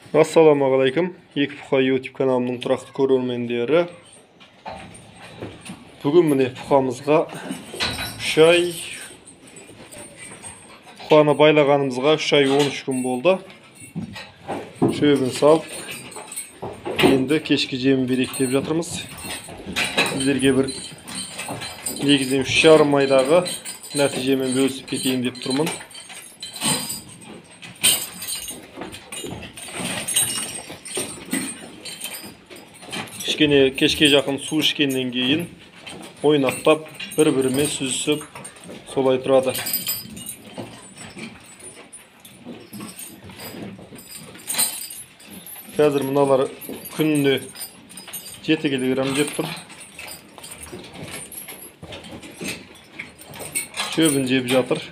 Assalamualaikum. Екі Puxa YouTube kanalımның тұрақты көрермендері. Бүгін міне Puxамызға 3 ай Puxаны байлағанымызға 3 ай 13 күн болды. Шөбін салып, енді кешкі жемін берейік деп жатырмыз. Сіздерге бір негізінен 3,5 айдағы нәтижемен бөлісіп кетейін деп тұрмын. Кешке жақын су ішкеннен кейін ойнақтап бір-бірімен сүзісіп солай тұрады. Қазір мыналар күніне 7 кг жеп тұр. Шөбін жеп жатыр.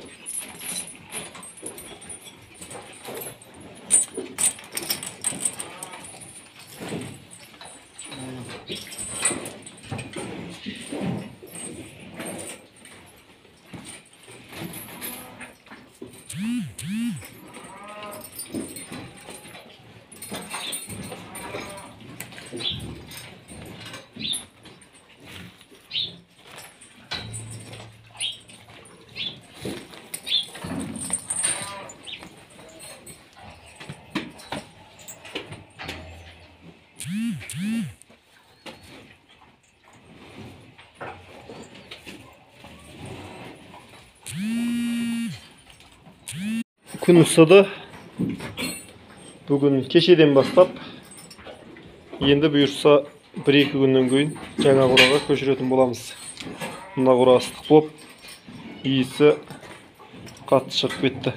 Күн ысыды. Бүгін кешеден бастап, енді бұйырса 1-2 күннен кейін жаңа құраға көшіретін боламыз. Мына құра ыстық болып, иісі қатты шығып кетті.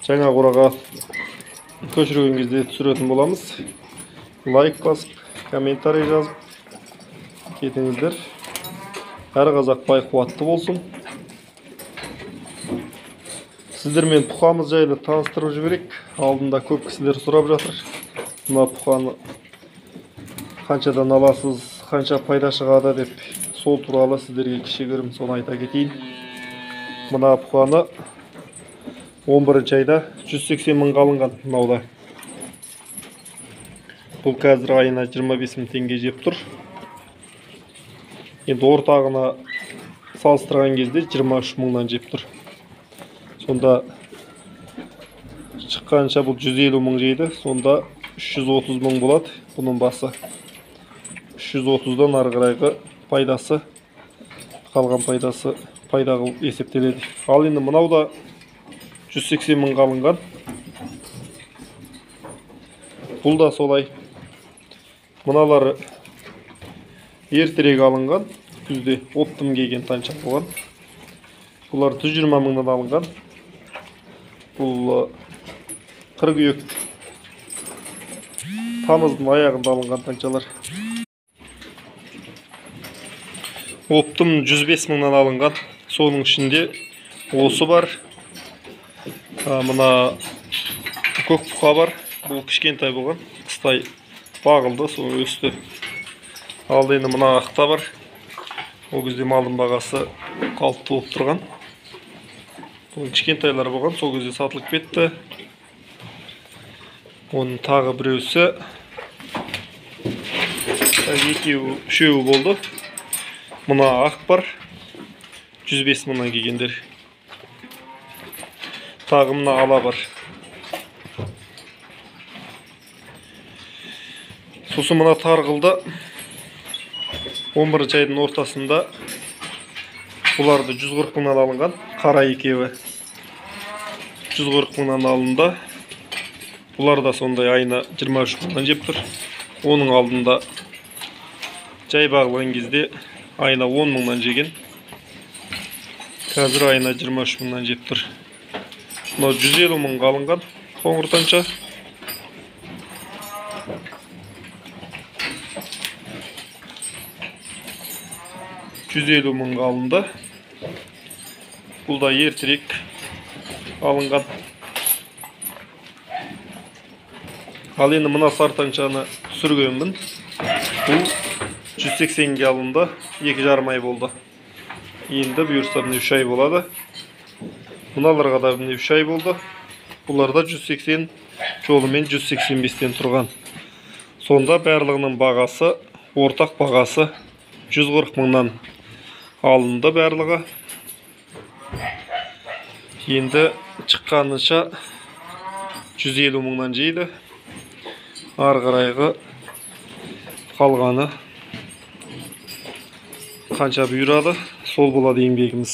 Жаңа құраға көшірген кезде түсіретін боламыз. Лайк басып, комментарий жазып кетіңіздер. Әр қазақ бай қуатты болсын. Сіздермен Puxамыз жайлы таныстырып жіберейік. Алдында көп кісілер сұрап жатыр. Мына Puxаны қаншадан аласыз, қанша пайда шығады деп, сол туралы сіздерге кішігірім соны айта кетейін. Мына Puxаны 11 айда 180 мыңға алынған мынауда. Бұл қазір айына 25 мың теңге жеп тұр. Енді ортағына салыстырған кезде 23 мыңнан жеп тұр. Сонда шыққанша бұл 150 мың жейді. Сонда 330 мың болады бұның басы. 330-дан ары қарайғы пайдасы, қалған пайдасы пайда қылып есептеледі. Ал енді мынау да 180 мыңға алынған. Бұл да солай. Мыналары ертерек алынған. Күзде оптым келген танша болған. Бұлар 120 мыңнан алынған. Бұл қыркүйек тамыздың аяғында алынған таншалар. Оптым 105 мыңнан алынған. Соның ішінде осы бар. Мына көк Puxa бар. Бұл кішкентай болған. Қыстай бағылды, соны өсті. Ал енді мына ақта бар. Ол кезде малдың бағасы қалыпты болып тұрған. Бұл кішкентайлар болған, сол кезде сатылып кетті. Оның тағы біреусі, үшеуі болды. Мына ақ бар, 105 мыңнан келгендер. Тағы мына ала бар. Сосын мына тарғылды 11 айдың ортасында бұларды 140 мыңнан алынған. Қара екеуі 140 мыңнан алынды. Бұлар да сондай айына 23 мыңнан жеп тұр. Оның алдында жай бағылған кезде айына 10 мыңнан жеген. Қазір айына 23 мыңнан жеп тұр. Мынау 150 мыңға алынған қоңыр танша. $150 мыңға алынды. Бұл да ертерек алынған. Ал енді мына сартаншаны түсіргенмін. Бұл 180-ге алынды. 2,5 ай болды. Енді бұйырса 3 ай болады. Мыналарга да 3 ай болды. Буларда 180 жолымен 185-тен тұрған. Сонда барлығының бағасы, ортақ бағасы 140 мыңнан алынды барлығы. Енді шыққанынша 150 мыңнан жейді. Ары қарайғы қалғаны қанша бұйырады, сол болады еңбегіміз.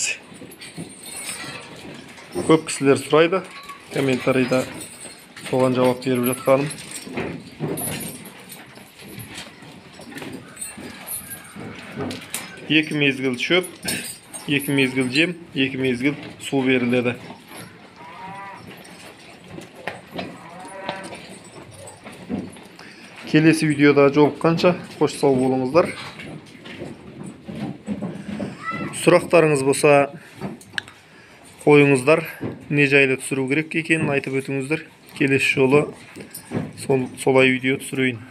Көп кісілер сұрайды, комментарийда соған жауап беріп жатқаным. Екі мезгіл шөп, екі мезгіл жем, екі мезгіл су беріледі. Келесі видеода жолыққанша қош сау болыңыздар. Сұрақтарыңыз болса қойыңыздар, не жайлы түсіру керек екенін айтып өтіңіздер. Келесі жолы солай видео түсірейін.